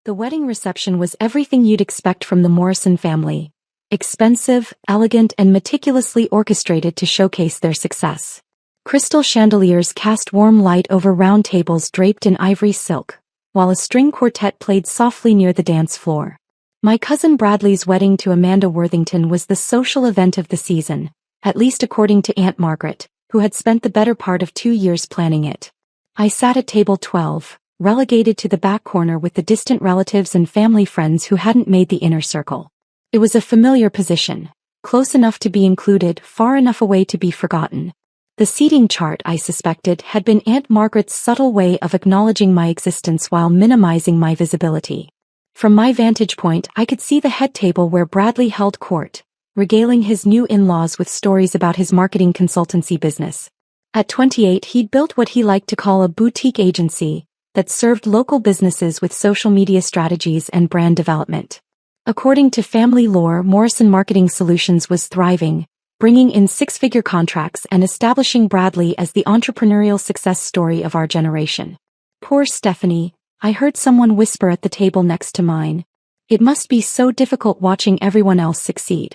The wedding reception was everything you'd expect from the Morrison family. Expensive, elegant, and meticulously orchestrated to showcase their success. Crystal chandeliers cast warm light over round tables draped in ivory silk, while a string quartet played softly near the dance floor. My cousin Bradley's wedding to Amanda Worthington was the social event of the season, at least according to Aunt Margaret, who had spent the better part of 2 years planning it. I sat at table 12, relegated to the back corner with the distant relatives and family friends who hadn't made the inner circle. It was a familiar position, close enough to be included, far enough away to be forgotten. The seating chart, I suspected, had been Aunt Margaret's subtle way of acknowledging my existence while minimizing my visibility. From my vantage point, I could see the head table where Bradley held court, regaling his new in-laws with stories about his marketing consultancy business. At 28, he'd built what he liked to call a boutique agency that served local businesses with social media strategies and brand development. According to family lore, Morrison Marketing Solutions was thriving, bringing in six-figure contracts and establishing Bradley as the entrepreneurial success story of our generation. Poor Stephanie, I heard someone whisper at the table next to mine. It must be so difficult watching everyone else succeed.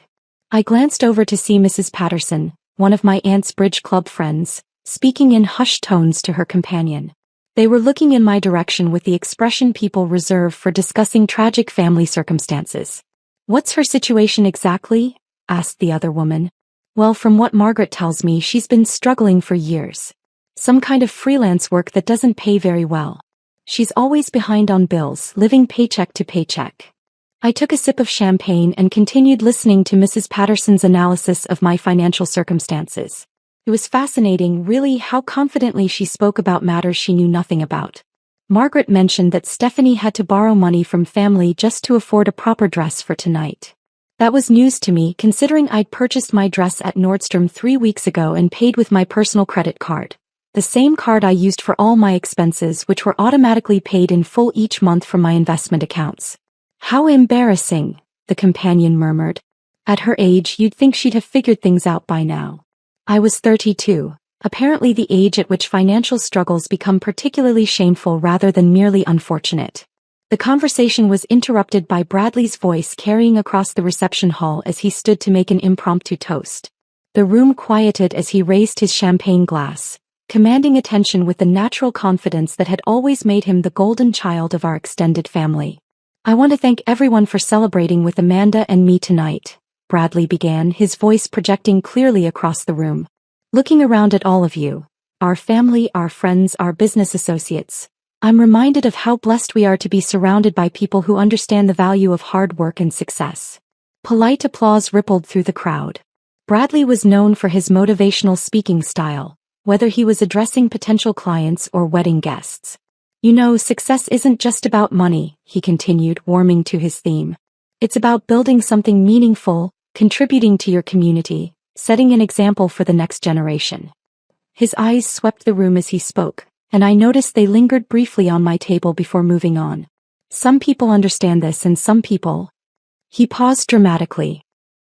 I glanced over to see Mrs. Patterson, one of my aunt's bridge club friends, speaking in hushed tones to her companion. They were looking in my direction with the expression people reserve for discussing tragic family circumstances. "What's her situation exactly?" asked the other woman. "Well, from what Margaret tells me, she's been struggling for years. Some kind of freelance work that doesn't pay very well. She's always behind on bills, living paycheck to paycheck." I took a sip of champagne and continued listening to Mrs. Patterson's analysis of my financial circumstances. It was fascinating, really, how confidently she spoke about matters she knew nothing about. Margaret mentioned that Stephanie had to borrow money from family just to afford a proper dress for tonight. That was news to me, considering I'd purchased my dress at Nordstrom 3 weeks ago and paid with my personal credit card. The same card I used for all my expenses, which were automatically paid in full each month from my investment accounts. "How embarrassing," the companion murmured. "At her age, you'd think she'd have figured things out by now." I was 32, apparently the age at which financial struggles become particularly shameful rather than merely unfortunate. The conversation was interrupted by Bradley's voice carrying across the reception hall as he stood to make an impromptu toast. The room quieted as he raised his champagne glass, commanding attention with the natural confidence that had always made him the golden child of our extended family. "I want to thank everyone for celebrating with Amanda and me tonight," Bradley began, his voice projecting clearly across the room. "Looking around at all of you, our family, our friends, our business associates, I'm reminded of how blessed we are to be surrounded by people who understand the value of hard work and success." Polite applause rippled through the crowd. Bradley was known for his motivational speaking style, whether he was addressing potential clients or wedding guests. "You know, success isn't just about money," he continued, warming to his theme. "It's about building something meaningful, contributing to your community, setting an example for the next generation." His eyes swept the room as he spoke, and I noticed they lingered briefly on my table before moving on. "Some people understand this and some people—" He paused dramatically.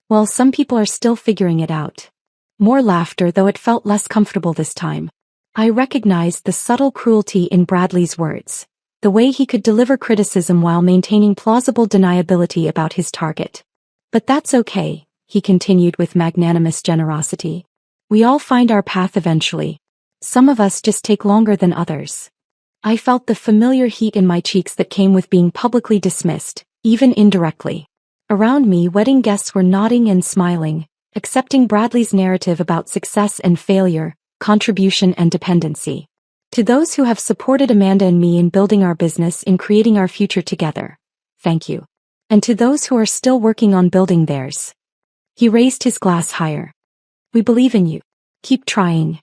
"Well, some people are still figuring it out." More laughter, though it felt less comfortable this time. I recognized the subtle cruelty in Bradley's words, the way he could deliver criticism while maintaining plausible deniability about his target. "But that's okay," he continued with magnanimous generosity. "We all find our path eventually. Some of us just take longer than others." I felt the familiar heat in my cheeks that came with being publicly dismissed, even indirectly. Around me, wedding guests were nodding and smiling, accepting Bradley's narrative about success and failure, contribution and dependency. "To those who have supported Amanda and me in building our business, in creating our future together, thank you. And to those who are still working on building theirs." He raised his glass higher. "We believe in you. Keep trying."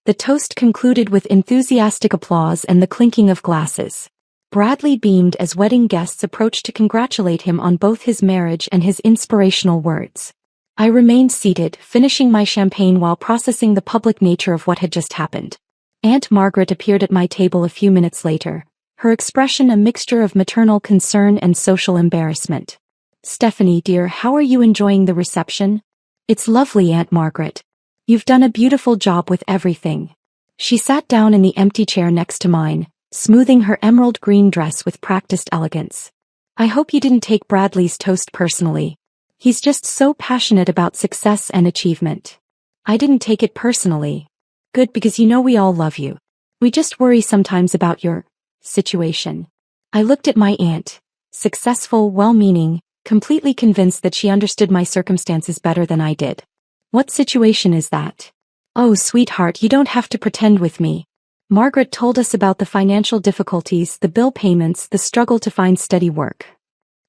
The toast concluded with enthusiastic applause and the clinking of glasses. Bradley beamed as wedding guests approached to congratulate him on both his marriage and his inspirational words. I remained seated, finishing my champagne while processing the public nature of what had just happened. Aunt Margaret appeared at my table a few minutes later, her expression a mixture of maternal concern and social embarrassment. "Stephanie, dear, how are you enjoying the reception?" "It's lovely, Aunt Margaret. You've done a beautiful job with everything." She sat down in the empty chair next to mine, smoothing her emerald green dress with practiced elegance. I hope you didn't take Bradley's toast personally. He's just so passionate about success and achievement. I didn't take it personally. Good, because you know we all love you. We just worry sometimes about your situation. I looked at my aunt, successful, well-meaning, completely convinced that she understood my circumstances better than I did. What situation is that? Oh, sweetheart, you don't have to pretend with me. Margaret told us about the financial difficulties, the bill payments, the struggle to find steady work.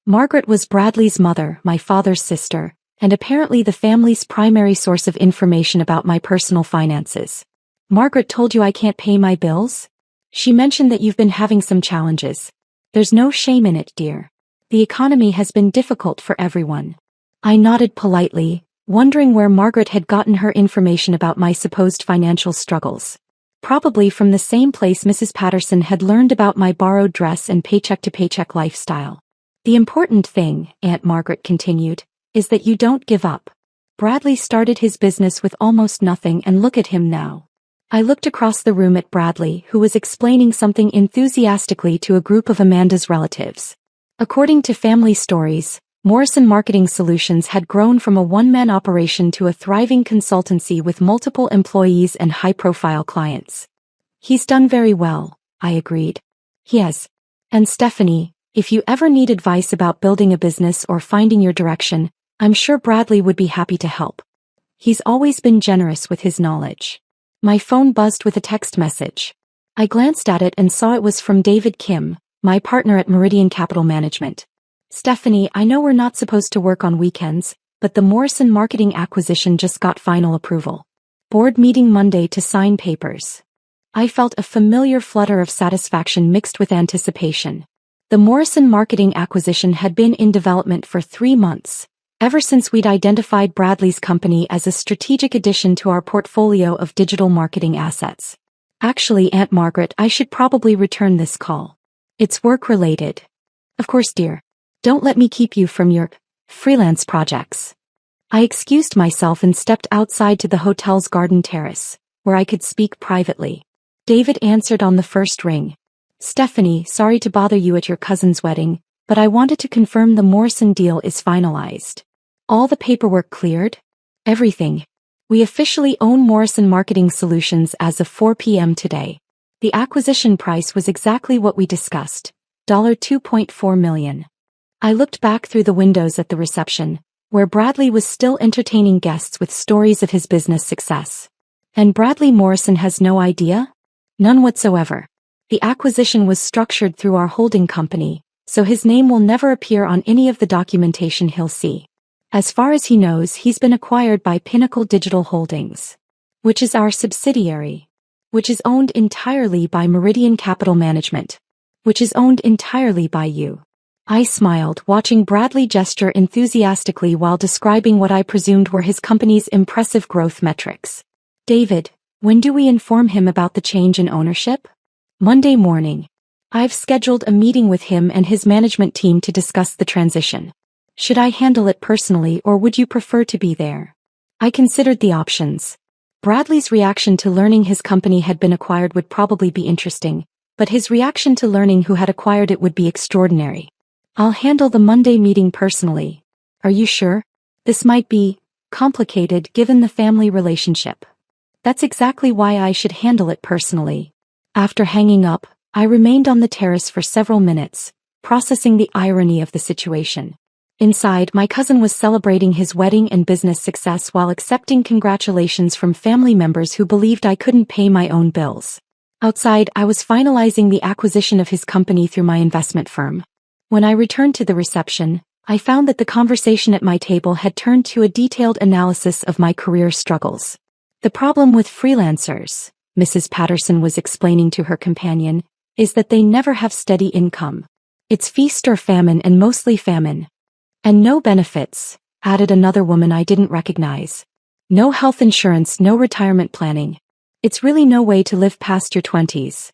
Margaret was Bradley's mother, my father's sister, and apparently the family's primary source of information about my personal finances. Margaret told you I can't pay my bills? She mentioned that you've been having some challenges. There's no shame in it, dear. The economy has been difficult for everyone. I nodded politely, wondering where Margaret had gotten her information about my supposed financial struggles. Probably from the same place Mrs. Patterson had learned about my borrowed dress and paycheck-to-paycheck lifestyle. The important thing, Aunt Margaret continued, is that you don't give up. Bradley started his business with almost nothing, and look at him now. I looked across the room at Bradley, who was explaining something enthusiastically to a group of Amanda's relatives. According to family stories, Morrison Marketing Solutions had grown from a one-man operation to a thriving consultancy with multiple employees and high-profile clients. He's done very well, I agreed. He has. And Stephanie, if you ever need advice about building a business or finding your direction, I'm sure Bradley would be happy to help. He's always been generous with his knowledge. My phone buzzed with a text message. I glanced at it and saw it was from David Kim, my partner at Meridian Capital Management. Stephanie, I know we're not supposed to work on weekends, but the Morrison Marketing acquisition just got final approval. Board meeting Monday to sign papers. I felt a familiar flutter of satisfaction mixed with anticipation. The Morrison Marketing acquisition had been in development for 3 months, ever since we'd identified Bradley's company as a strategic addition to our portfolio of digital marketing assets. Actually, Aunt Margaret, I should probably return this call. It's work-related. Of course, dear. Don't let me keep you from your freelance projects. I excused myself and stepped outside to the hotel's garden terrace, where I could speak privately. David answered on the first ring. Stephanie, sorry to bother you at your cousin's wedding, but I wanted to confirm the Morrison deal is finalized. All the paperwork cleared? Everything. We officially own Morrison Marketing Solutions as of 4 p.m. today. The acquisition price was exactly what we discussed, $2.4 million. I looked back through the windows at the reception, where Bradley was still entertaining guests with stories of his business success. And Bradley Morrison has no idea? None whatsoever. The acquisition was structured through our holding company, so his name will never appear on any of the documentation he'll see. As far as he knows, he's been acquired by Pinnacle Digital Holdings, which is our subsidiary, which is owned entirely by Meridian Capital Management, which is owned entirely by you. I smiled, watching Bradley gesture enthusiastically while describing what I presumed were his company's impressive growth metrics. David, when do we inform him about the change in ownership? Monday morning. I've scheduled a meeting with him and his management team to discuss the transition. Should I handle it personally, or would you prefer to be there? I considered the options. Bradley's reaction to learning his company had been acquired would probably be interesting, but his reaction to learning who had acquired it would be extraordinary. I'll handle the Monday meeting personally. Are you sure? This might be complicated given the family relationship. That's exactly why I should handle it personally. After hanging up, I remained on the terrace for several minutes, processing the irony of the situation. Inside, my cousin was celebrating his wedding and business success while accepting congratulations from family members who believed I couldn't pay my own bills. Outside, I was finalizing the acquisition of his company through my investment firm. When I returned to the reception, I found that the conversation at my table had turned to a detailed analysis of my career struggles. The problem with freelancers, Mrs. Patterson was explaining to her companion, is that they never have steady income. It's feast or famine, and mostly famine. And no benefits, added another woman I didn't recognize. No health insurance, no retirement planning. It's really no way to live past your 20s.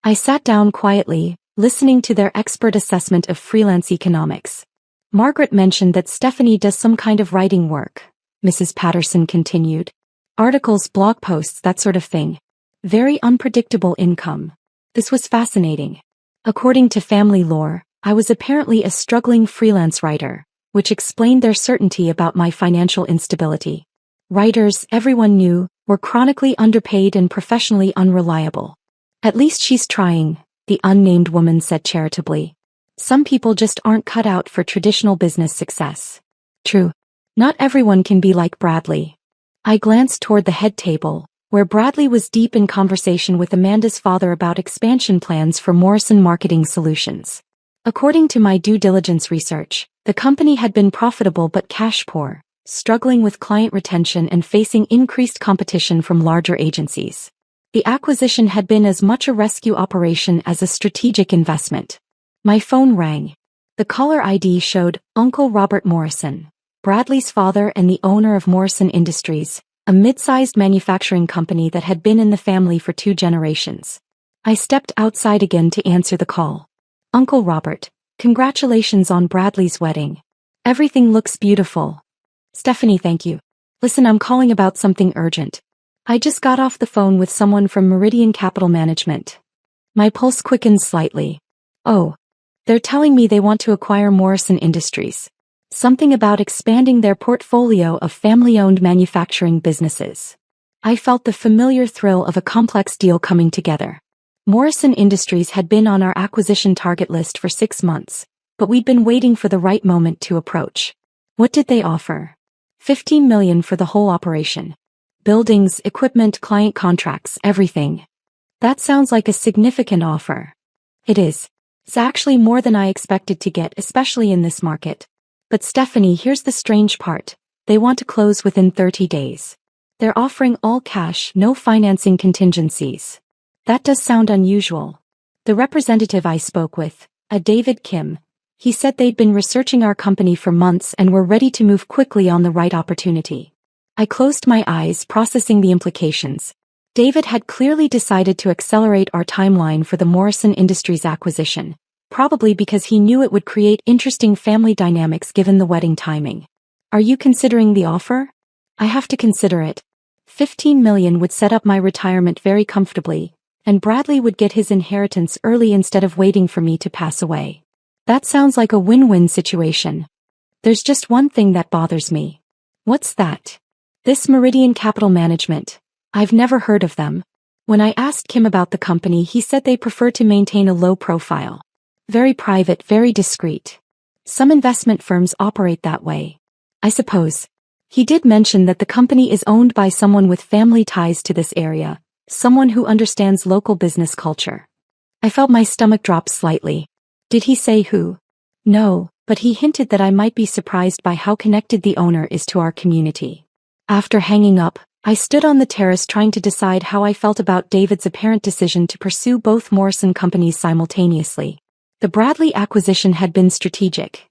I sat down quietly, listening to their expert assessment of freelance economics. Margaret mentioned that Stephanie does some kind of writing work, Mrs. Patterson continued. Articles, blog posts, that sort of thing. Very unpredictable income. This was fascinating. According to family lore, I was apparently a struggling freelance writer, which explained their certainty about my financial instability. Writers, everyone knew, were chronically underpaid and professionally unreliable. At least she's trying, the unnamed woman said charitably. Some people just aren't cut out for traditional business success. True. Not everyone can be like Bradley. I glanced toward the head table, where Bradley was deep in conversation with Amanda's father about expansion plans for Morrison Marketing Solutions. According to my due diligence research, the company had been profitable but cash poor, struggling with client retention and facing increased competition from larger agencies. The acquisition had been as much a rescue operation as a strategic investment. My phone rang. The caller ID showed Uncle Robert Morrison, Bradley's father and the owner of Morrison Industries, a mid-sized manufacturing company that had been in the family for 2 generations. I stepped outside again to answer the call. Uncle Robert, congratulations on Bradley's wedding. Everything looks beautiful. Stephanie, thank you. Listen, I'm calling about something urgent. I just got off the phone with someone from Meridian Capital Management. My pulse quickened slightly. Oh. They're telling me they want to acquire Morrison Industries. Something about expanding their portfolio of family-owned manufacturing businesses. I felt the familiar thrill of a complex deal coming together. Morrison Industries had been on our acquisition target list for 6 months, but we'd been waiting for the right moment to approach. What did they offer? $15 million for the whole operation. Buildings, equipment, client contracts, everything. That sounds like a significant offer. It is. It's actually more than I expected to get, especially in this market. But Stephanie, here's the strange part. They want to close within 30 days. They're offering all cash, no financing contingencies. That does sound unusual. The representative I spoke with, a David Kim, he said they'd been researching our company for months and were ready to move quickly on the right opportunity. I closed my eyes, processing the implications. David had clearly decided to accelerate our timeline for the Morrison Industries acquisition, probably because he knew it would create interesting family dynamics given the wedding timing. Are you considering the offer? I have to consider it. $15 million would set up my retirement very comfortably, and Bradley would get his inheritance early instead of waiting for me to pass away. That sounds like a win-win situation. There's just one thing that bothers me. What's that? This Meridian Capital Management. I've never heard of them. When I asked Kim about the company, he said they prefer to maintain a low profile. Very private, very discreet. Some investment firms operate that way. I suppose. He did mention that the company is owned by someone with family ties to this area, someone who understands local business culture. I felt my stomach drop slightly. Did he say who? No, but he hinted that I might be surprised by how connected the owner is to our community. After hanging up, I stood on the terrace trying to decide how I felt about David's apparent decision to pursue both Morrison companies simultaneously. The Bradley acquisition had been strategic.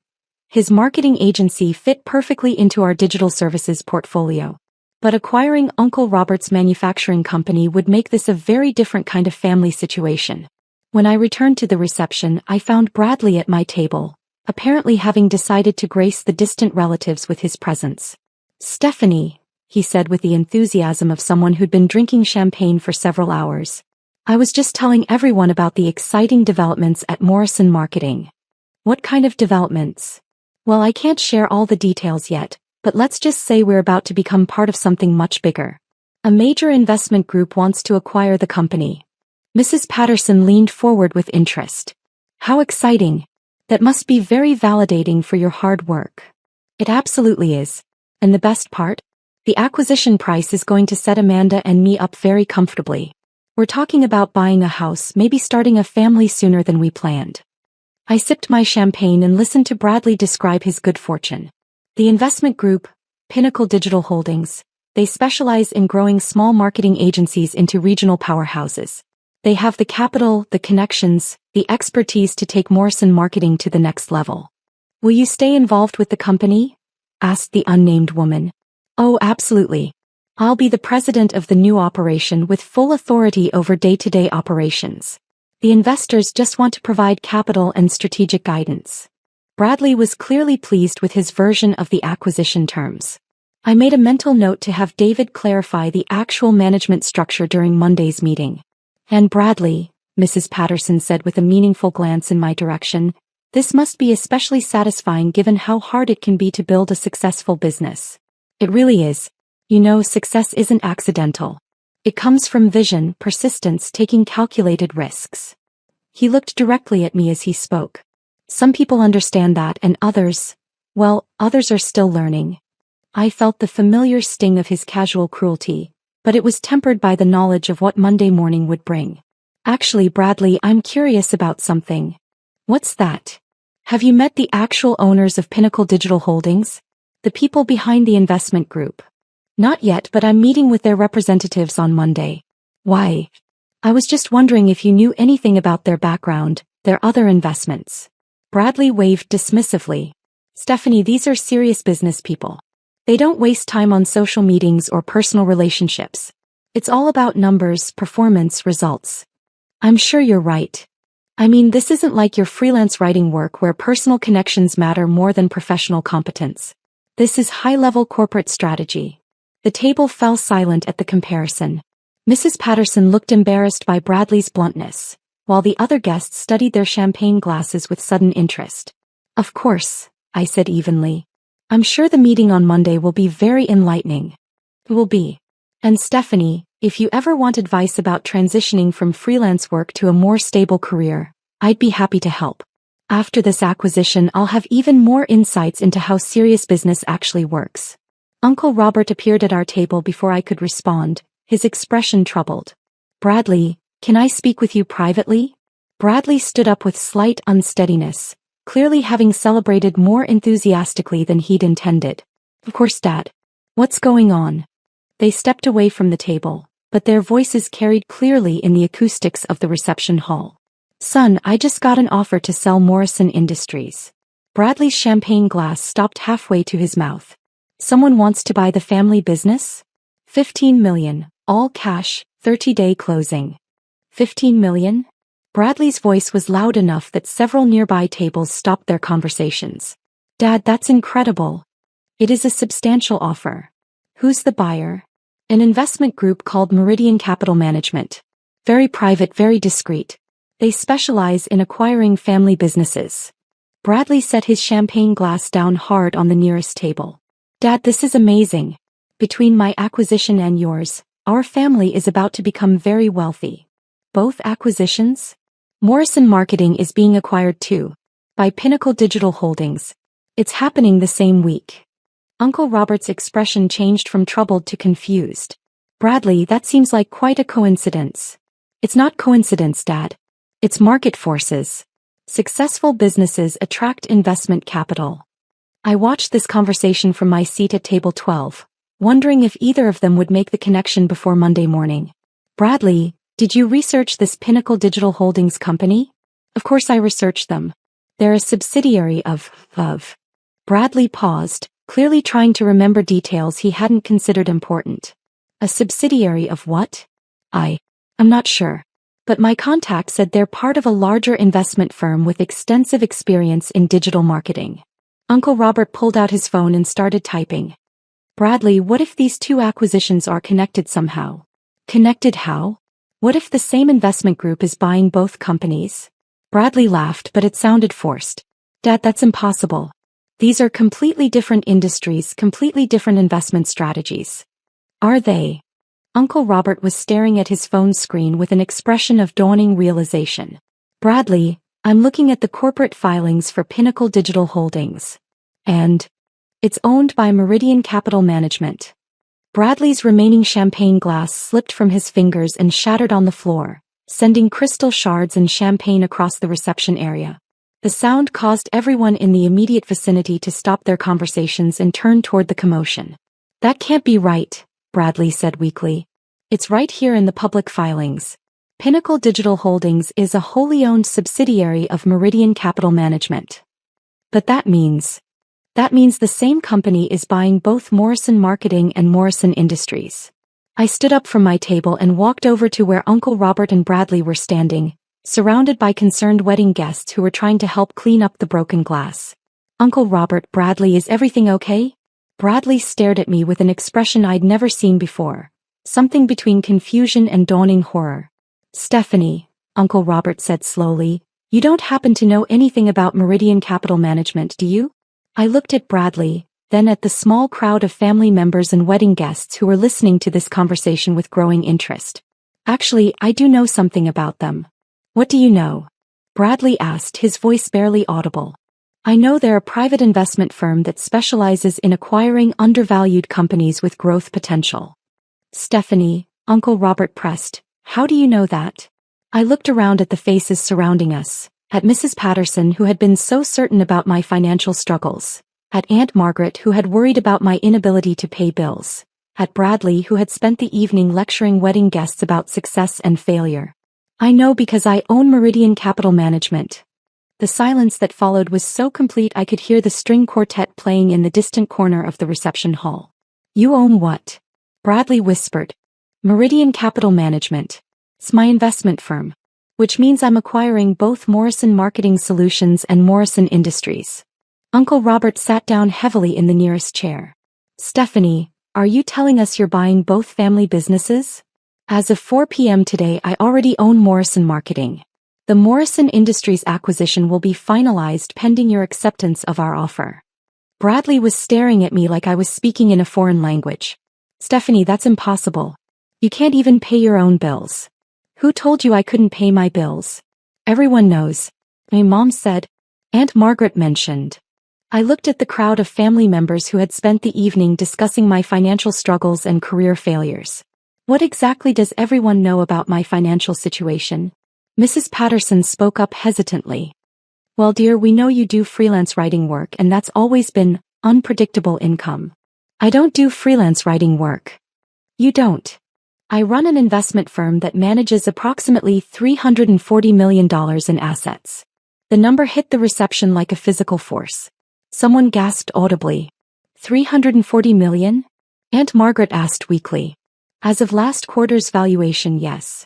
His marketing agency fit perfectly into our digital services portfolio. But acquiring Uncle Robert's manufacturing company would make this a very different kind of family situation. When I returned to the reception, I found Bradley at my table, apparently having decided to grace the distant relatives with his presence. Stephanie, he said with the enthusiasm of someone who'd been drinking champagne for several hours. I was just telling everyone about the exciting developments at Morrison Marketing. What kind of developments? Well, I can't share all the details yet, but let's just say we're about to become part of something much bigger. A major investment group wants to acquire the company. Mrs. Patterson leaned forward with interest. How exciting. That must be very validating for your hard work. It absolutely is. And the best part? The acquisition price is going to set Amanda and me up very comfortably. We're talking about buying a house, maybe starting a family sooner than we planned. I sipped my champagne and listened to Bradley describe his good fortune. The investment group, Pinnacle Digital Holdings, they specialize in growing small marketing agencies into regional powerhouses. They have the capital, the connections, the expertise to take Morrison Marketing to the next level. Will you stay involved with the company? Asked the unnamed woman. Oh, absolutely. I'll be the president of the new operation with full authority over day-to-day operations. The investors just want to provide capital and strategic guidance. Bradley was clearly pleased with his version of the acquisition terms. I made a mental note to have David clarify the actual management structure during Monday's meeting. And Bradley, Mrs. Patterson said with a meaningful glance in my direction. This must be especially satisfying given how hard it can be to build a successful business. It really is. You know, success isn't accidental. It comes from vision, persistence, taking calculated risks. He looked directly at me as he spoke. Some people understand that and others, well, others are still learning. I felt the familiar sting of his casual cruelty, but it was tempered by the knowledge of what Monday morning would bring. Actually, Bradley, I'm curious about something. What's that? Have you met the actual owners of Pinnacle Digital Holdings? The people behind the investment group? Not yet, but I'm meeting with their representatives on Monday. Why? I was just wondering if you knew anything about their background, their other investments. Bradley waved dismissively. Stephanie, these are serious business people. They don't waste time on social meetings or personal relationships. It's all about numbers, performance, results. I'm sure you're right. I mean, this isn't like your freelance writing work where personal connections matter more than professional competence. This is high-level corporate strategy. The table fell silent at the comparison. Mrs. Patterson looked embarrassed by Bradley's bluntness, while the other guests studied their champagne glasses with sudden interest. Of course, I said evenly. I'm sure the meeting on Monday will be very enlightening. It will be. And Stephanie, if you ever want advice about transitioning from freelance work to a more stable career, I'd be happy to help. After this acquisition, I'll have even more insights into how serious business actually works. Uncle Robert appeared at our table before I could respond, his expression troubled. Bradley, can I speak with you privately? Bradley stood up with slight unsteadiness, clearly having celebrated more enthusiastically than he'd intended. Of course, Dad. What's going on? They stepped away from the table, but their voices carried clearly in the acoustics of the reception hall. Son, I just got an offer to sell Morrison Industries. Bradley's champagne glass stopped halfway to his mouth. Someone wants to buy the family business? 15 million, all cash, 30-day closing. 15 million? Bradley's voice was loud enough that several nearby tables stopped their conversations. Dad, that's incredible. It is a substantial offer. Who's the buyer? An investment group called Meridian Capital Management. Very private, very discreet. They specialize in acquiring family businesses. Bradley set his champagne glass down hard on the nearest table. Dad, this is amazing. Between my acquisition and yours, our family is about to become very wealthy. Both acquisitions? Morrison Marketing is being acquired too, by Pinnacle Digital Holdings. It's happening the same week. Uncle Robert's expression changed from troubled to confused. Bradley, that seems like quite a coincidence. It's not coincidence, Dad. It's market forces. Successful businesses attract investment capital. I watched this conversation from my seat at table 12, wondering if either of them would make the connection before Monday morning. Bradley, did you research this Pinnacle Digital Holdings company? Of course I researched them. They're a subsidiary of. Bradley paused, clearly trying to remember details he hadn't considered important. A subsidiary of what? I'm not sure. But my contact said they're part of a larger investment firm with extensive experience in digital marketing. Uncle Robert pulled out his phone and started typing. Bradley, what if these two acquisitions are connected somehow? Connected how? What if the same investment group is buying both companies? Bradley laughed, but it sounded forced. Dad, that's impossible. These are completely different industries, completely different investment strategies. Are they? Uncle Robert was staring at his phone screen with an expression of dawning realization. Bradley, I'm looking at the corporate filings for Pinnacle Digital Holdings. And it's owned by Meridian Capital Management. Bradley's remaining champagne glass slipped from his fingers and shattered on the floor, sending crystal shards and champagne across the reception area. The sound caused everyone in the immediate vicinity to stop their conversations and turn toward the commotion. That can't be right, Bradley said weakly. It's right here in the public filings. Pinnacle Digital Holdings is a wholly owned subsidiary of Meridian Capital Management. But that means the same company is buying both Morrison Marketing and Morrison Industries. I stood up from my table and walked over to where Uncle Robert and Bradley were standing, surrounded by concerned wedding guests who were trying to help clean up the broken glass. Uncle Robert, Bradley, is everything okay? Bradley stared at me with an expression I'd never seen before, something between confusion and dawning horror. Stephanie, Uncle Robert said slowly. You don't happen to know anything about Meridian Capital Management, do you? I looked at Bradley, then at the small crowd of family members and wedding guests who were listening to this conversation with growing interest. Actually, I do know something about them. What do you know? Bradley asked, his voice barely audible. I know they're a private investment firm that specializes in acquiring undervalued companies with growth potential. Stephanie, Uncle Robert pressed, how do you know that? I looked around at the faces surrounding us, at Mrs. Patterson who had been so certain about my financial struggles, at Aunt Margaret who had worried about my inability to pay bills, at Bradley who had spent the evening lecturing wedding guests about success and failure. I know because I own Meridian Capital Management. The silence that followed was so complete I could hear the string quartet playing in the distant corner of the reception hall. You own what? Bradley whispered. Meridian Capital Management. It's my investment firm. Which means I'm acquiring both Morrison Marketing Solutions and Morrison Industries. Uncle Robert sat down heavily in the nearest chair. Stephanie, are you telling us you're buying both family businesses? As of 4 p.m. today, I already own Morrison Marketing. The Morrison Industries acquisition will be finalized pending your acceptance of our offer. Bradley was staring at me like I was speaking in a foreign language. Stephanie, that's impossible. You can't even pay your own bills. Who told you I couldn't pay my bills? Everyone knows. My mom said. Aunt Margaret mentioned. I looked at the crowd of family members who had spent the evening discussing my financial struggles and career failures. What exactly does everyone know about my financial situation? Mrs. Patterson spoke up hesitantly. Well, dear, we know you do freelance writing work and that's always been unpredictable income. I don't do freelance writing work. You don't. I run an investment firm that manages approximately $340 million in assets. The number hit the reception like a physical force. Someone gasped audibly. 340 million? Aunt Margaret asked weakly. As of last quarter's valuation, yes.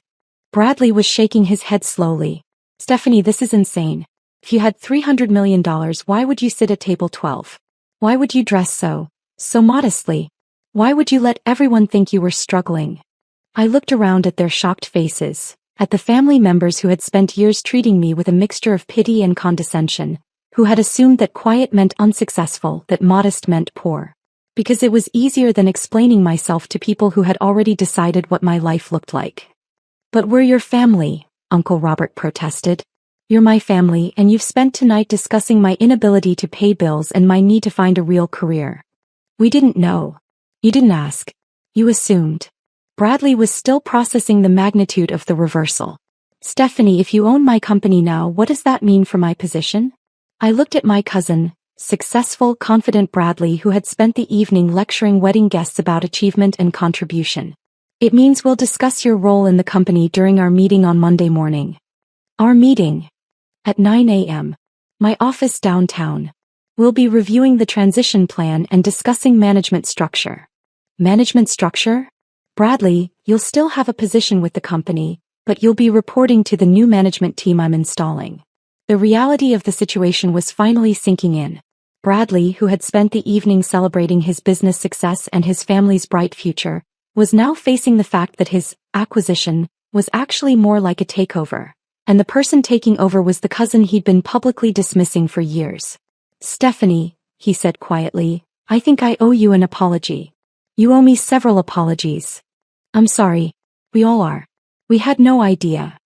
Bradley was shaking his head slowly. Stephanie, this is insane. If you had $300 million, why would you sit at table 12? Why would you dress so modestly? Why would you let everyone think you were struggling? I looked around at their shocked faces, at the family members who had spent years treating me with a mixture of pity and condescension, who had assumed that quiet meant unsuccessful, that modest meant poor. Because it was easier than explaining myself to people who had already decided what my life looked like. But we're your family, Uncle Robert protested. You're my family and you've spent tonight discussing my inability to pay bills and my need to find a real career. We didn't know. You didn't ask. You assumed. Bradley was still processing the magnitude of the reversal. Stephanie, if you own my company now, what does that mean for my position? I looked at my cousin, successful, confident Bradley, who had spent the evening lecturing wedding guests about achievement and contribution. It means we'll discuss your role in the company during our meeting on Monday morning. Our meeting? At 9 a.m. My office downtown. We'll be reviewing the transition plan and discussing management structure. Management structure? Bradley, you'll still have a position with the company, but you'll be reporting to the new management team I'm installing. The reality of the situation was finally sinking in. Bradley, who had spent the evening celebrating his business success and his family's bright future, was now facing the fact that his acquisition was actually more like a takeover, and the person taking over was the cousin he'd been publicly dismissing for years. Stephanie, he said quietly, I think I owe you an apology. You owe me several apologies. I'm sorry. We all are. We had no idea.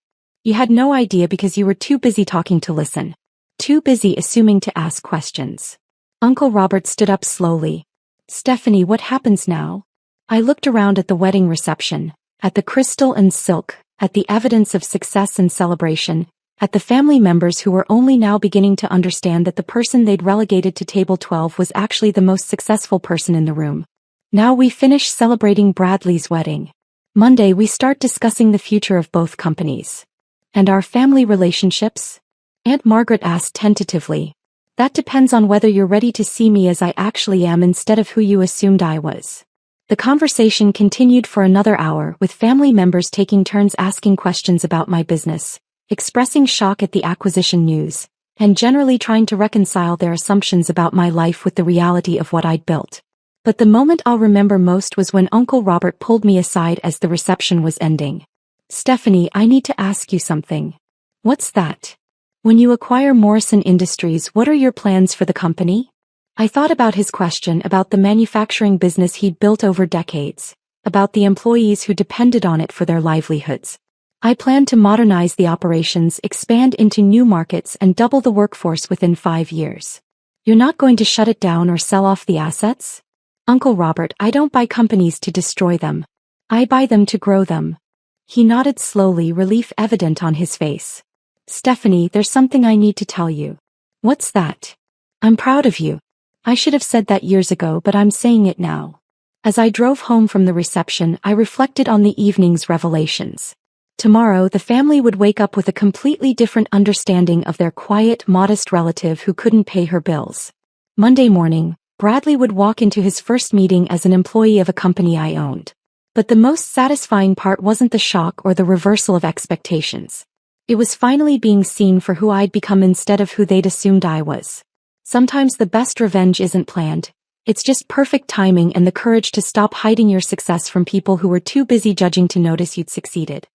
You had no idea because you were too busy talking to listen. Too busy assuming to ask questions. Uncle Robert stood up slowly. Stephanie, what happens now? I looked around at the wedding reception, at the crystal and silk, at the evidence of success and celebration, at the family members who were only now beginning to understand that the person they'd relegated to table 12 was actually the most successful person in the room. Now we finish celebrating Bradley's wedding. Monday we start discussing the future of both companies. And our family relationships? Aunt Margaret asked tentatively. That depends on whether you're ready to see me as I actually am instead of who you assumed I was. The conversation continued for another hour, with family members taking turns asking questions about my business, expressing shock at the acquisition news, and generally trying to reconcile their assumptions about my life with the reality of what I'd built. But the moment I'll remember most was when Uncle Robert pulled me aside as the reception was ending. Stephanie, I need to ask you something. What's that? When you acquire Morrison Industries, what are your plans for the company? I thought about his question, about the manufacturing business he'd built over decades, about the employees who depended on it for their livelihoods. I plan to modernize the operations, expand into new markets, and double the workforce within 5 years. You're not going to shut it down or sell off the assets? Uncle Robert, I don't buy companies to destroy them. I buy them to grow them. He nodded slowly, relief evident on his face. Stephanie, there's something I need to tell you. What's that? I'm proud of you. I should have said that years ago, but I'm saying it now. As I drove home from the reception, I reflected on the evening's revelations. Tomorrow, the family would wake up with a completely different understanding of their quiet, modest relative who couldn't pay her bills. Monday morning, Bradley would walk into his first meeting as an employee of a company I owned. But the most satisfying part wasn't the shock or the reversal of expectations. It was finally being seen for who I'd become instead of who they'd assumed I was. Sometimes the best revenge isn't planned. It's just perfect timing and the courage to stop hiding your success from people who were too busy judging to notice you'd succeeded.